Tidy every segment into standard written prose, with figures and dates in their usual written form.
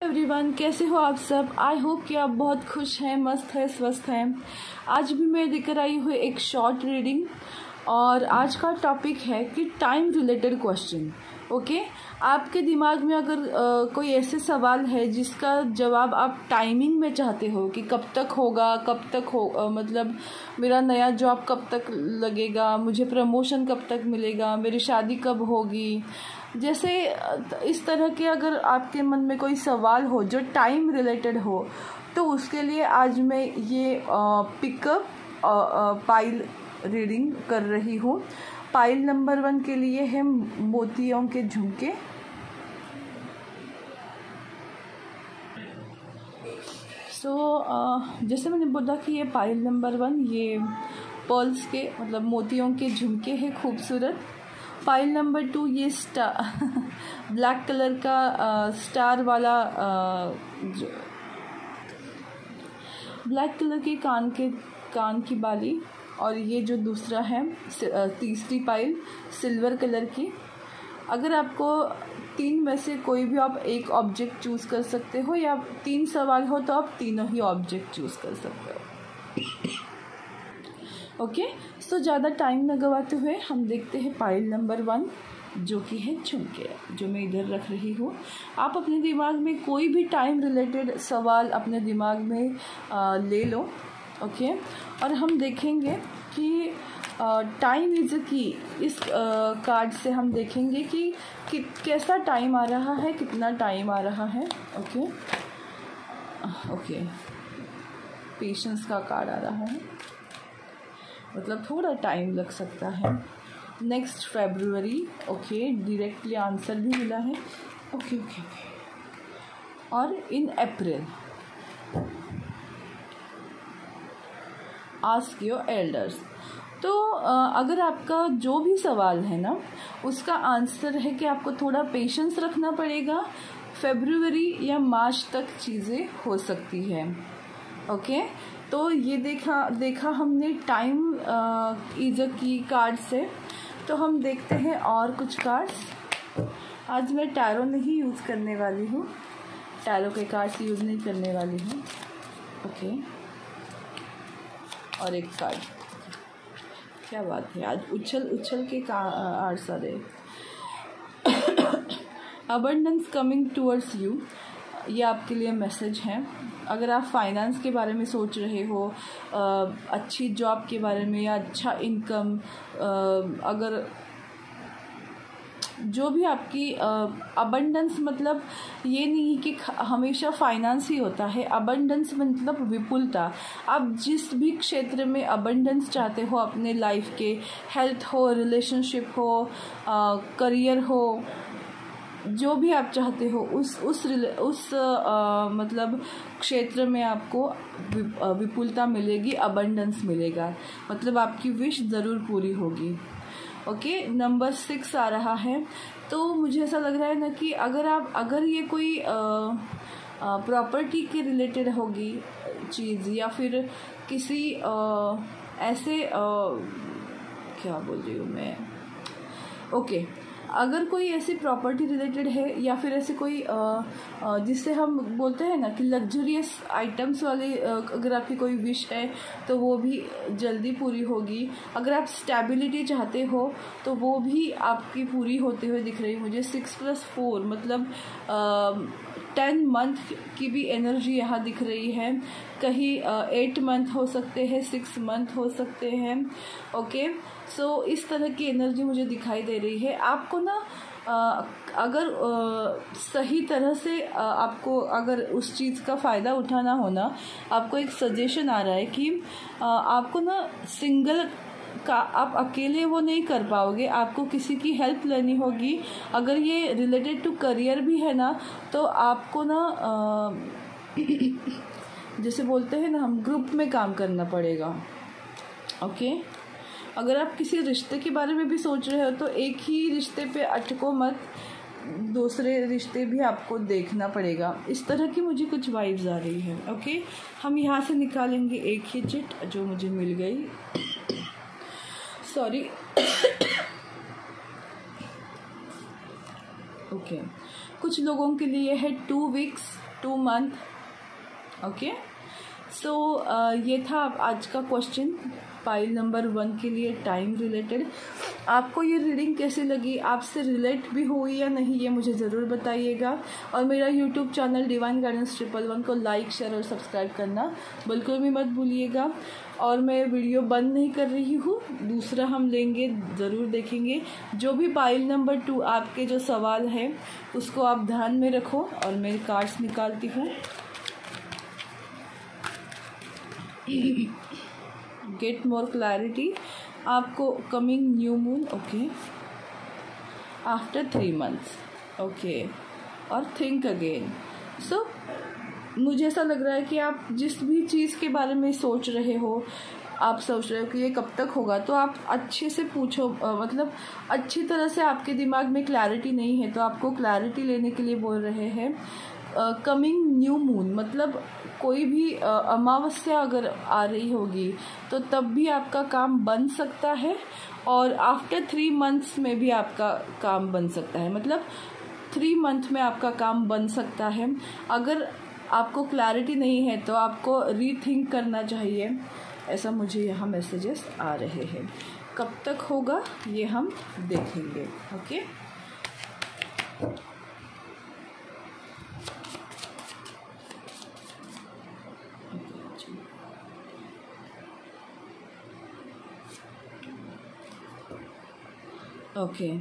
Everyone, कैसे हो आप सब। आई होप कि आप बहुत खुश हैं, मस्त हैं, स्वस्थ हैं। आज भी मैं लेकर आई हूँ एक शॉर्ट रीडिंग और आज का टॉपिक है कि टाइम रिलेटेड क्वेश्चन। ओके, आपके दिमाग में अगर कोई ऐसे सवाल है जिसका जवाब आप टाइमिंग में चाहते हो कि कब तक होगा, कब तक हो मतलब मेरा नया जॉब कब तक लगेगा, मुझे प्रमोशन कब तक मिलेगा, मेरी शादी कब होगी, जैसे इस तरह के अगर आपके मन में कोई सवाल हो जो टाइम रिलेटेड हो, तो उसके लिए आज मैं ये पिकअप पाइल रीडिंग कर रही हूँ। पाइल नंबर 1 के लिए है मोतियों के झुमके। जैसे मैंने बोला कि ये पाइल नंबर 1 ये पर्ल्स के मतलब मोतियों के झुमके हैं, खूबसूरत। पाइल नंबर 2 ये ब्लैक कलर का स्टार वाला ब्लैक कलर के कान की बाली। और ये जो दूसरा है तीसरी पाइल सिल्वर कलर की। अगर आपको 3 में से कोई भी आप एक ऑब्जेक्ट चूज़ कर सकते हो, या 3 सवाल हो तो आप तीनों ही ऑब्जेक्ट चूज़ कर सकते हो। ओके, सो ज़्यादा टाइम न गवाते हुए हम देखते हैं पाइल नंबर 1 जो कि है झुमके, जो मैं इधर रख रही हूँ। आप अपने दिमाग में कोई भी टाइम रिलेटेड सवाल अपने दिमाग में ले लो। ओके, और हम देखेंगे कि टाइम इज़ की इस कार्ड से हम देखेंगे कि कैसा टाइम आ रहा है, कितना टाइम आ रहा है। ओके, पेशेंस का कार्ड आ रहा है, मतलब थोड़ा टाइम लग सकता है। नेक्स्ट फरवरी। ओके, डायरेक्टली आंसर भी मिला है। ओके, और इन अप्रैल आस्क योर एल्डर्स। तो अगर आपका जो भी सवाल है ना, उसका आंसर है कि आपको थोड़ा पेशेंस रखना पड़ेगा। फरवरी या मार्च तक चीज़ें हो सकती है। ओके, तो ये देखा हमने टाइम इज अ की कार्ड से। तो हम देखते हैं और कुछ कार्ड्स। आज मैं टैरो नहीं यूज़ करने वाली हूँ, टैरो के कार्ड्स यूज़ नहीं करने वाली हूँ। ओके, और एक कार्ड, क्या बात है, आज उछल के कार्ड सारे। अबंडेंस कमिंग टूवर्ड्स यू, ये आपके लिए मैसेज है। अगर आप फाइनेंस के बारे में सोच रहे हो, अच्छी जॉब के बारे में या अच्छा इनकम, अगर जो भी आपकी अबंडेंस, मतलब ये नहीं कि हमेशा फाइनेंस ही होता है। अबंडेंस मतलब विपुलता। आप जिस भी क्षेत्र में अबंडेंस चाहते हो अपने लाइफ के, हेल्थ हो, रिलेशनशिप हो, करियर हो, जो भी आप चाहते हो उस मतलब क्षेत्र में आपको विपुलता मिलेगी, अबंडेंस मिलेगा, मतलब आपकी विश ज़रूर पूरी होगी। ओके, नंबर 6 आ रहा है। तो मुझे ऐसा लग रहा है ना कि अगर ये कोई प्रॉपर्टी के रिलेटेड होगी चीज़, या फिर किसी ऐसे क्या बोल रही हूँ मैं। ओके, अगर कोई ऐसी प्रॉपर्टी रिलेटेड है, या फिर ऐसे कोई जिससे हम बोलते हैं ना कि लग्जरियस आइटम्स वाली अगर आपकी कोई विश है तो वो भी जल्दी पूरी होगी। अगर आप स्टेबिलिटी चाहते हो तो वो भी आपकी पूरी होते हुए दिख रही है मुझे। 6+4 मतलब 10 मंथ की भी एनर्जी यहाँ दिख रही है। कहीं 8 मंथ हो सकते हैं, 6 मंथ हो सकते हैं। ओके, सो इस तरह की एनर्जी मुझे दिखाई दे रही है। आपको ना अगर सही तरह से आपको अगर उस चीज़ का फ़ायदा उठाना हो ना, आपको एक सजेशन आ रहा है कि आपको ना सिंगल का आप अकेले वो नहीं कर पाओगे, आपको किसी की हेल्प लेनी होगी। अगर ये रिलेटेड टू करियर भी है ना, तो आपको ना जैसे बोलते हैं ना हम, ग्रुप में काम करना पड़ेगा। ओके, अगर आप किसी रिश्ते के बारे में भी सोच रहे हो तो एक ही रिश्ते पे अटको मत, दूसरे रिश्ते भी आपको देखना पड़ेगा। इस तरह की मुझे कुछ वाइब्स आ रही है। ओके, हम यहाँ से निकालेंगे एक ही चिट जो मुझे मिल गई। सॉरी। ओके, कुछ लोगों के लिए है 2 वीक्स, 2 month. ओके, सो ये था आज का क्वेश्चन पाइल नंबर 1 के लिए टाइम रिलेटेड। आपको ये रीडिंग कैसी लगी, आपसे रिलेट भी हुई या नहीं, ये मुझे ज़रूर बताइएगा। और मेरा यूट्यूब चैनल डिवाइन गाइडेंस 111 को लाइक, शेयर और सब्सक्राइब करना बिल्कुल भी मत भूलिएगा। और मैं वीडियो बंद नहीं कर रही हूँ, दूसरा हम लेंगे, ज़रूर देखेंगे। जो भी पाइल नंबर 2 आपके जो सवाल है उसको आप ध्यान में रखो। और मैं कार्ड्स निकालती हूँ। गेट मोर क्लैरिटी, आपको coming new moon, okay, after 3 months, okay, और थिंक अगेन। सो मुझे ऐसा लग रहा है कि आप जिस भी चीज़ के बारे में सोच रहे हो, आप सोच रहे हो कि ये कब तक होगा, तो आप अच्छे से पूछो, मतलब अच्छी तरह से आपके दिमाग में क्लैरिटी नहीं है तो आपको क्लैरिटी लेने के लिए बोल रहे हैं। कमिंग न्यू मून मतलब कोई भी अमावस्या अगर आ रही होगी तो तब भी आपका काम बन सकता है, और आफ्टर 3 months में भी आपका काम बन सकता है। मतलब 3 month में आपका काम बन सकता है। अगर आपको क्लैरिटी नहीं है तो आपको रीथिंक करना चाहिए, ऐसा मुझे यहाँ मैसेजेस आ रहे हैं। कब तक होगा ये हम देखेंगे। ओके, ओके,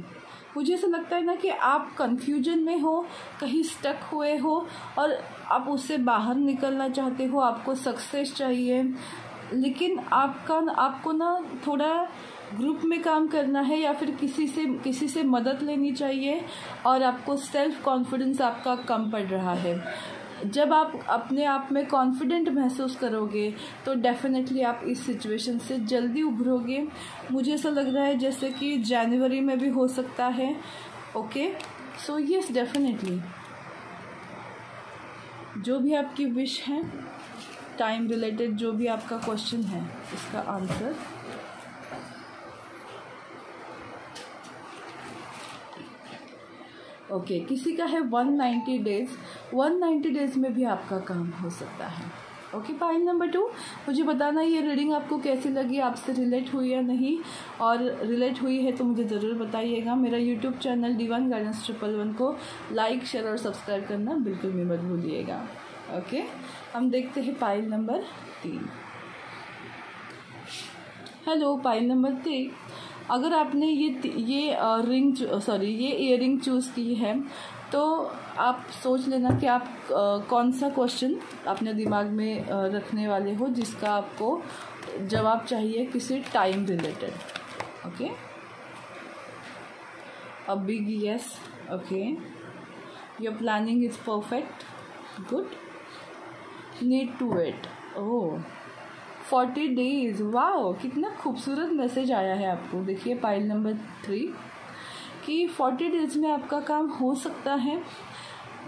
मुझे ऐसा लगता है ना कि आप कंफ्यूजन में हो, कहीं स्टक हुए हो और आप उससे बाहर निकलना चाहते हो, आपको सक्सेस चाहिए, लेकिन आपको ना थोड़ा ग्रुप में काम करना है या फिर किसी से मदद लेनी चाहिए, और आपको सेल्फ कॉन्फिडेंस आपका कम पड़ रहा है। जब आप अपने आप में कॉन्फिडेंट महसूस करोगे तो डेफिनेटली आप इस सिचुएशन से जल्दी उभरोगे। मुझे ऐसा लग रहा है जैसे कि जनवरी में भी हो सकता है। ओके, सो यस, डेफिनेटली जो भी आपकी विश है, टाइम रिलेटेड जो भी आपका क्वेश्चन है, इसका आंसर ओके, किसी का है 190 डेज। 190 डेज में भी आपका काम हो सकता है। ओके, पाइल नंबर 2, मुझे बताना ये रीडिंग आपको कैसी लगी, आपसे रिलेट हुई या नहीं, और रिलेट हुई है तो मुझे ज़रूर बताइएगा। मेरा यूट्यूब चैनल डिवाइन गाइडेंस 111 को लाइक, शेयर और सब्सक्राइब करना बिल्कुल भी मत भूलिएगा। ओके, हम देखते हैं pile number 3। Hello, pile number 3, अगर आपने ये इयररिंग चूज़ की है तो आप सोच लेना कि आप कौन सा क्वेश्चन अपने दिमाग में रखने वाले हो जिसका आपको जवाब चाहिए किसी time related. Okay, a big yes. Okay, your planning is perfect, good, need to wait, oh 40 days, wow, कितना खूबसूरत मैसेज आया है आपको। देखिए पाइल नंबर 3 कि 40 डेज में आपका काम हो सकता है।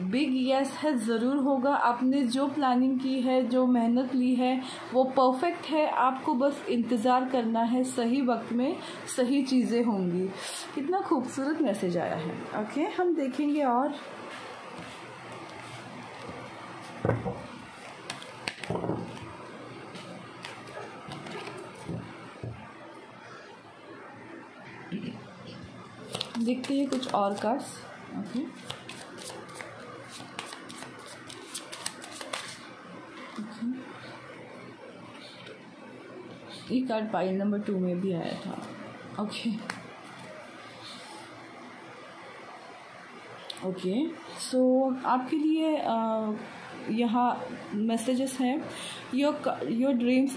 बिग यस है, ज़रूर होगा। आपने जो प्लानिंग की है, जो मेहनत ली है, वो परफेक्ट है। आपको बस इंतज़ार करना है, सही वक्त में सही चीज़ें होंगी। कितना खूबसूरत मैसेज आया है। ओके, हम देखेंगे और देखते हैं कुछ और कार्ड्स। ओके, ये कार्ड पाइल नंबर 2 में भी आया था। ओके, ओके, सो आपके लिए यहाँ मैसेजेस हैं। योर ड्रीम्स,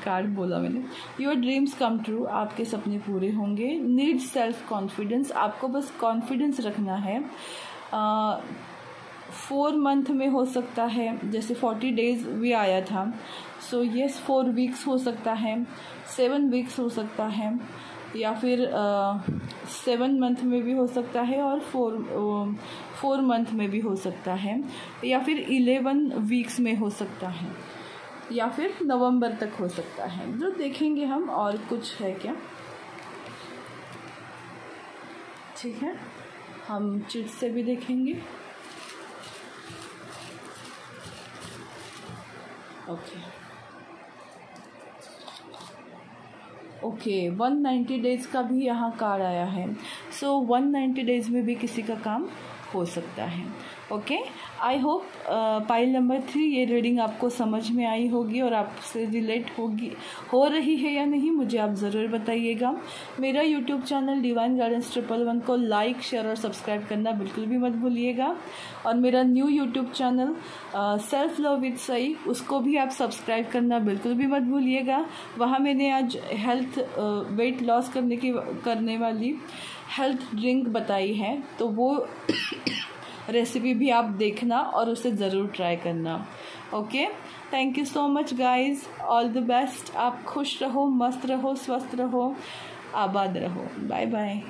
कार्ड बोला मैंने, योर ड्रीम्स कम ट्रू, आपके सपने पूरे होंगे। नीड सेल्फ कॉन्फिडेंस, आपको बस कॉन्फिडेंस रखना है। 4 month में हो सकता है, जैसे 40 डेज भी आया था, सो यस 4 weeks हो सकता है, 7 weeks हो सकता है, या फिर 7 month में भी हो सकता है, और 4 month में भी हो सकता है, या फिर 11 weeks में हो सकता है, या फिर नवंबर तक हो सकता है। जो देखेंगे हम और कुछ है क्या। ठीक है, हम चिट से भी देखेंगे। ओके 190 डेज़ का भी यहाँ कार्ड आया है। सो 190 डेज़ में भी किसी का काम हो सकता है। Okay, I hope pile number 3 ये रीडिंग आपको समझ में आई होगी और आपसे रिलेट हो रही है या नहीं, मुझे आप ज़रूर बताइएगा। मेरा यूट्यूब चैनल डिवाइन गाइडेंस 111 को लाइक, शेयर और सब्सक्राइब करना बिल्कुल भी मत भूलिएगा। और मेरा new YouTube channel self love with Sai, उसको भी आप सब्सक्राइब करना बिल्कुल भी मत भूलिएगा। वहाँ मैंने आज वेट लॉस करने वाली हेल्थ ड्रिंक बताई है, तो वो रेसिपी भी आप देखना और उसे ज़रूर ट्राई करना। Okay, thank you so much guys, all the best. आप खुश रहो, मस्त रहो, स्वस्थ रहो, आबाद रहो। Bye bye.